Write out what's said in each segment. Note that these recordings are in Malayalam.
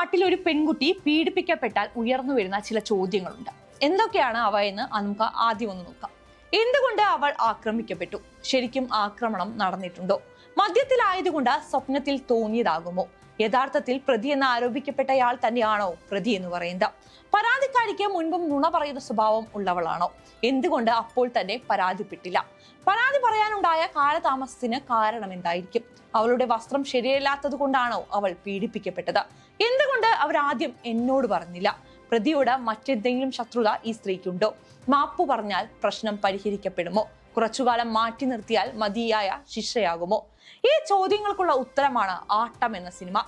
നാട്ടിൽ ഒരു പെൺകുട്ടി പീഡിപ്പിക്കപ്പെട്ടാൽ ഉയർന്നു വരുന്ന ചില ചോദ്യങ്ങളുണ്ട്. എന്തൊക്കെയാണ് അവ എന്ന് നമുക്ക് ആദ്യം ഒന്ന് നോക്കാം. എന്തുകൊണ്ട് അവൾ ആക്രമിക്കപ്പെട്ടു? ശരിക്കും ആക്രമണം നടന്നിട്ടുണ്ടോ? മദ്യത്തിലായതുകൊണ്ട് സ്വപ്നത്തിൽ തോന്നിയതാകുമോ? യഥാർത്ഥത്തിൽ പ്രതി എന്ന് ആരോപിക്കപ്പെട്ടയാൾ തന്നെയാണോ പ്രതി എന്ന് പറയുന്നത്? പരാതിക്കാരിക്ക് മുൻപും നുണ പറയുന്ന സ്വഭാവം ഉള്ളവളാണോ? എന്തുകൊണ്ട് അപ്പോൾ തന്നെ പരാതിപ്പെട്ടില്ല? പരാതി പറയാനുണ്ടായ കാലതാമസത്തിന് കാരണം എന്തായിരിക്കും? അവളുടെ വസ്ത്രം ശരിയല്ലാത്തത് കൊണ്ടാണോ അവൾ പീഡിപ്പിക്കപ്പെട്ടത്? എന്തുകൊണ്ട് അവർ ആദ്യം എന്നോട് പറഞ്ഞില്ല? പ്രതിയോട് മറ്റെന്തെങ്കിലും ശത്രുത ഈ സ്ത്രീക്കുണ്ടോ? മാപ്പു പറഞ്ഞാൽ പ്രശ്നം പരിഹരിക്കപ്പെടുമോ? കുറച്ചുകാലം മാറ്റി നിർത്തിയാൽ മതിയായ ശിക്ഷയാകുമോ? ഈ ചോദ്യങ്ങൾക്കുള്ള ഉത്തരമാണ് ആട്ടം എന്ന സിനിമ.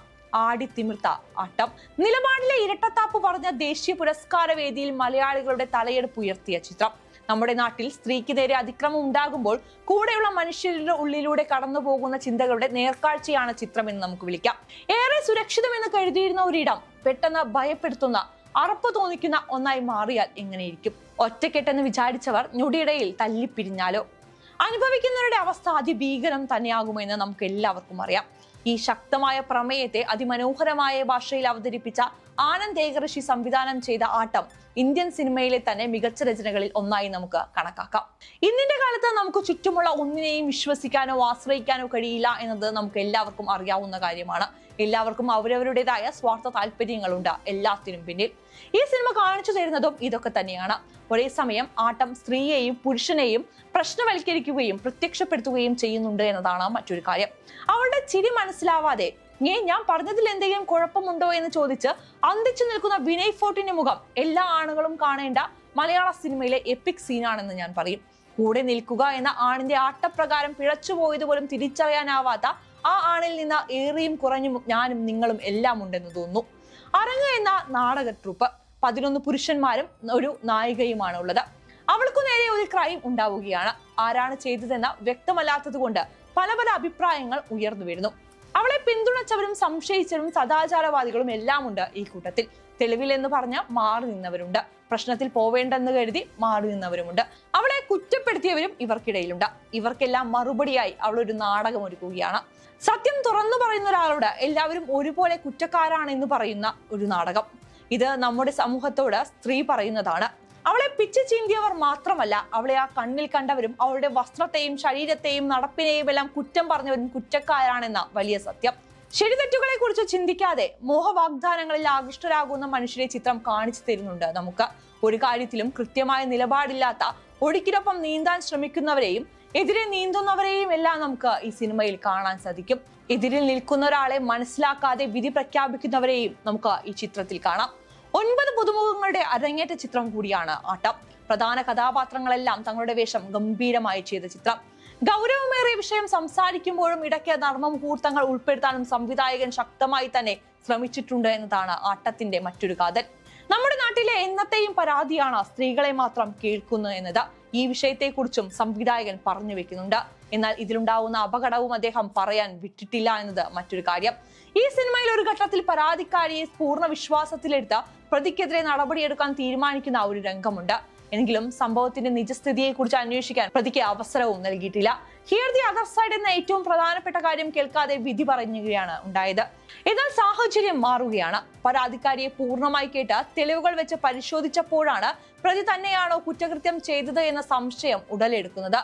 ആടിത്തിമിർത്ത ആട്ടം. നിലപാടിലെ ഇരട്ടത്താപ്പ് പറഞ്ഞ ദേശീയ പുരസ്കാര വേദിയിൽ മലയാളികളുടെ തലയെടുപ്പ് ഉയർത്തിയ ചിത്രം. നമ്മുടെ നാട്ടിൽ സ്ത്രീക്ക് നേരെ അതിക്രമം ഉണ്ടാകുമ്പോൾ കൂടെയുള്ള മനുഷ്യരുടെ ഉള്ളിലൂടെ കടന്നു പോകുന്ന ചിന്തകളുടെ നേർക്കാഴ്ചയാണ് ചിത്രം എന്ന് നമുക്ക് വിളിക്കാം. ഏറെ സുരക്ഷിതമെന്ന് കരുതിയിരുന്ന ഒരിടം പെട്ടെന്ന് ഭയപ്പെടുത്തുന്ന, അറപ്പ് തോന്നിക്കുന്ന ഒന്നായി മാറിയാൽ എങ്ങനെയിരിക്കും? ഒറ്റക്കെട്ടെന്ന് വിചാരിച്ചവർ ഞൊടിയിടയിൽ തല്ലിപ്പിരിഞ്ഞാലോ? അനുഭവിക്കുന്നവരുടെ അവസ്ഥ അതിഭീകരം തന്നെയാകുമെന്ന് നമുക്ക് എല്ലാവർക്കും അറിയാം. ഈ ശക്തമായ പ്രമേയത്തെ അതിമനോഹരമായ ഭാഷയിൽ അവതരിപ്പിച്ച ആനന്ദ് ഏകഋഷി സംവിധാനം ചെയ്ത ആട്ടം ഇന്ത്യൻ സിനിമയിലെ തന്നെ മികച്ച രചനകളിൽ ഒന്നായി നമുക്ക് കണക്കാക്കാം. ഇന്നിന്റെ കാലത്ത് നമുക്ക് ചുറ്റുമുള്ള ഒന്നിനെയും വിശ്വസിക്കാനോ ആശ്രയിക്കാനോ കഴിയില്ല എന്നത് നമുക്ക് എല്ലാവർക്കും അറിയാവുന്ന കാര്യമാണ്. എല്ലാവർക്കും അവരവരുടേതായ സ്വാർത്ഥ താല്പര്യങ്ങളുണ്ട് എല്ലാത്തിനും പിന്നിൽ. ഈ സിനിമ കാണിച്ചു തരുന്നതും ഇതൊക്കെ തന്നെയാണ്. ഒരേ സമയം ആട്ടം സ്ത്രീയെയും പുരുഷനെയും പ്രശ്നവൽക്കരിക്കുകയും പ്രത്യക്ഷപ്പെടുത്തുകയും ചെയ്യുന്നുണ്ട് എന്നതാണ് മറ്റൊരു കാര്യം. അവളുടെ ചിരി മനസ്സിലാവാതെ ഞാൻ പറഞ്ഞതിൽ എന്തെങ്കിലും കുഴപ്പമുണ്ടോ എന്ന് ചോദിച്ച് അന്തിച്ചു നിൽക്കുന്ന വിനയ് ഫോർട്ടിന്റെ മുഖം എല്ലാ ആണുങ്ങളും കാണേണ്ട മലയാള സിനിമയിലെ എപ്പിക് സീനാണെന്ന് ഞാൻ പറയും. കൂടെ നിൽക്കുക എന്ന ആണിന്റെ ആട്ടപ്രകാരം പിഴച്ചുപോയത് പോലും തിരിച്ചറിയാനാവാത്ത ആ ആണിൽ നിന്ന് ഏറിയും കുറഞ്ഞും ഞാനും നിങ്ങളും എല്ലാം ഉണ്ടെന്ന് തോന്നുന്നു. അരങ്ങ് എന്ന നാടക ട്രൂപ്പ് 11 പുരുഷന്മാരും ഒരു നായികയുമാണ് ഉള്ളത്. അവൾക്കു നേരെ ഒരു ക്രൈം ഉണ്ടാവുകയാണ്. ആരാണ് ചെയ്തതെന്ന് വ്യക്തമല്ലാത്തത് കൊണ്ട് പല പല അഭിപ്രായങ്ങൾ ഉയർന്നു വരുന്നു. അവളെ പിന്തുണച്ചവരും സംശയിച്ചവരും സദാചാരവാദികളും എല്ലാം ഉണ്ട് ഈ കൂട്ടത്തിൽ. തെളിവിൽ എന്ന് പറഞ്ഞ് മാറി നിന്നവരുണ്ട്. പ്രശ്നത്തിൽ പോവേണ്ടെന്ന് കരുതി മാറി നിന്നവരുമുണ്ട്. അവളെ കുറ്റപ്പെടുത്തിയവരും ഇവർക്കിടയിലുണ്ട്. ഇവർക്കെല്ലാം മറുപടിയായി അവൾ ഒരു നാടകം ഒരുക്കുകയാണ്. സത്യം തുറന്നു പറയുന്ന ഒരാളോട് എല്ലാവരും ഒരുപോലെ കുറ്റക്കാരാണെന്ന് പറയുന്ന ഒരു നാടകം. ഇത് നമ്മുടെ സമൂഹത്തോട് സ്ത്രീ പറയുന്നതാണ്. അവളെ പിച്ചു ചീന്തിയവർ മാത്രമല്ല, അവളെ ആ കണ്ണിൽ കണ്ടവരും അവളുടെ വസ്ത്രത്തെയും ശരീരത്തെയും നടപ്പിനെയും എല്ലാം കുറ്റം പറഞ്ഞവരും കുറ്റക്കാരാണെന്ന വലിയ സത്യം. ശരിതെറ്റുകളെ കുറിച്ച് ചിന്തിക്കാതെ മോഹവാഗ്ദാനങ്ങളിൽ ആകൃഷ്ടരാകുന്ന മനുഷ്യരെ ചിത്രം കാണിച്ചു തരുന്നുണ്ട് നമുക്ക്. ഒരു കാര്യത്തിലും കൃത്യമായ നിലപാടില്ലാത്ത, ഒഴുക്കിനൊപ്പം നീന്താൻ ശ്രമിക്കുന്നവരെയും എതിരെ നീന്തുന്നവരെയും എല്ലാം നമുക്ക് ഈ സിനിമയിൽ കാണാൻ സാധിക്കും. എതിരിൽ നിൽക്കുന്ന ഒരാളെ മനസ്സിലാക്കാതെ വിധി പ്രഖ്യാപിക്കുന്നവരെയും നമുക്ക് ഈ ചിത്രത്തിൽ കാണാം. 9 പുതുമുഖങ്ങളുടെ അരങ്ങേറ്റ ചിത്രം കൂടിയാണ് ആട്ടം. പ്രധാന കഥാപാത്രങ്ങളെല്ലാം തങ്ങളുടെ വേഷം ഗംഭീരമായി ചെയ്ത ചിത്രം. ഗൗരവമേറിയ വിഷയം സംസാരിക്കുമ്പോഴും ഇടയ്ക്ക് നർമ്മമുഹൂർത്തങ്ങൾ ഉൾപ്പെടുത്താനും സംവിധായകൻ ശക്തമായി തന്നെ ശ്രമിച്ചിട്ടുണ്ട് എന്നതാണ് ആട്ടത്തിന്റെ മറ്റൊരു കാതൽ. നമ്മുടെ നാട്ടിലെ എന്നത്തെയും പരാതിയാണ് സ്ത്രീകളെ മാത്രം കേൾക്കുന്നത് എന്നത്. ഈ വിഷയത്തെക്കുറിച്ചും സംവിധായകൻ പറഞ്ഞു വെക്കുന്നുണ്ട്. എന്നാൽ ഇതിലുണ്ടാവുന്ന അപകടവും അദ്ദേഹം പറയാൻ വിട്ടിട്ടില്ല എന്നത് മറ്റൊരു കാര്യം. ഈ സിനിമയിൽ ഒരു ഘട്ടത്തിൽ പരാതിക്കാരിയെ പൂർണ്ണ വിശ്വാസത്തിലെടുത്ത പ്രതിക്കെതിരെ നടപടിയെടുക്കാൻ തീരുമാനിക്കുന്ന ഒരു രംഗമുണ്ട്. എങ്കിലും സംഭവത്തിന്റെ നിജസ്ഥിതിയെ കുറിച്ച് അന്വേഷിക്കാൻ പ്രതിക്ക് അവസരവും നൽകിയിട്ടില്ല. ഹിയർ ദി അതർ സൈഡ് എന്ന ഏറ്റവും പ്രധാനപ്പെട്ട കാര്യം കേൾക്കാതെ വിധി പറയുകയാണ് ഉണ്ടായത്. എന്നാൽ സാഹചര്യം മാറുകയാണ്. പരാതിക്കാരിയെ പൂർണ്ണമായി കേട്ട് തെളിവുകൾ വെച്ച് പരിശോധിച്ചപ്പോഴാണ് പ്രതി തന്നെയാണോ കുറ്റകൃത്യം ചെയ്തത് എന്ന സംശയം ഉടലെടുക്കുന്നത്.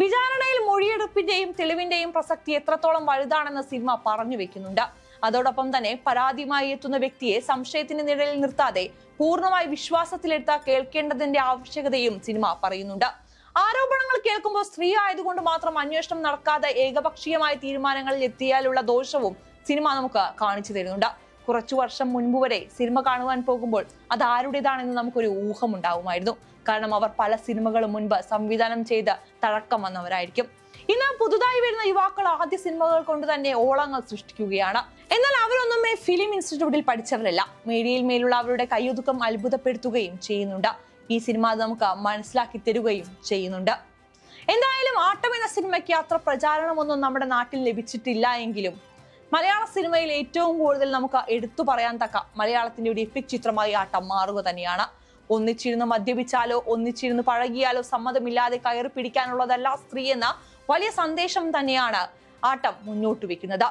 വിചാരണയിൽ മൊഴിയെടുപ്പിന്റെയും തെളിവിന്റെയും പ്രസക്തി എത്രത്തോളം വലുതാണെന്ന് സിനിമ പറഞ്ഞു വെക്കുന്നുണ്ട്. അതോടൊപ്പം തന്നെ പരാതിയുമായി എത്തുന്ന വ്യക്തിയെ സംശയത്തിന്റെ നിഴലിൽ നിർത്താതെ പൂർണ്ണമായി വിശ്വാസത്തിലെടുത്ത കേൾക്കേണ്ടതിന്റെ ആവശ്യകതയും സിനിമ പറയുന്നുണ്ട്. ആരോപണങ്ങൾ കേൾക്കുമ്പോൾ സ്ത്രീ ആയതുകൊണ്ട് മാത്രം അന്വേഷണം നടക്കാതെ ഏകപക്ഷീയമായ തീരുമാനങ്ങളിൽ എത്തിയാലുള്ള ദോഷവും സിനിമ നമുക്ക് കാണിച്ചു തരുന്നുണ്ട്. കുറച്ചു വർഷം മുൻപ് വരെ സിനിമ കാണുവാൻ പോകുമ്പോൾ അത് ആരുടേതാണെന്ന് നമുക്കൊരു ഊഹമുണ്ടാവുമായിരുന്നു. കാരണം അവർ പല സിനിമകളും മുൻപ് സംവിധാനം ചെയ്ത് തഴക്കം വന്നവരായിരിക്കും. ഇന്ന് പുതുതായി വരുന്ന യുവാക്കൾ ആദ്യ സിനിമകൾ കൊണ്ട് തന്നെ ഓളങ്ങൾ സൃഷ്ടിക്കുകയാണ്. എന്നാൽ അവരൊന്നും ഫിലിം ഇൻസ്റ്റിറ്റ്യൂട്ടിൽ പഠിച്ചവരല്ല. മീഡിയയിൽ മേലുള്ള അവരുടെ കയ്യൊതുക്കം അത്ഭുതപ്പെടുത്തുകയും ചെയ്യുന്നുണ്ട്. ഈ സിനിമ അത് നമുക്ക് മനസ്സിലാക്കി തരുകയും ചെയ്യുന്നുണ്ട്. എന്തായാലും ആട്ടം എന്ന സിനിമയ്ക്ക് അത്ര പ്രചാരണമൊന്നും നമ്മുടെ നാട്ടിൽ ലഭിച്ചിട്ടില്ല എങ്കിലും മലയാള സിനിമയിൽ ഏറ്റവും കൂടുതൽ നമുക്ക് എടുത്തു പറയാൻ തക്ക മലയാളത്തിന്റെ ഒരു എപ്പിക് ചിത്രമായി ആട്ടം മാറുക തന്നെയാണ്. ഒന്നിച്ചിരുന്ന് മദ്യപിച്ചാലോ ഒന്നിച്ചിരുന്ന് പഴകിയാലോ സമ്മതമില്ലാതെ കയറി പിടിക്കാനുള്ളതല്ല സ്ത്രീ എന്ന വലിയ സന്ദേശം തന്നെയാണ് ആട്ടം മുന്നോട്ട് വെക്കുന്നത്.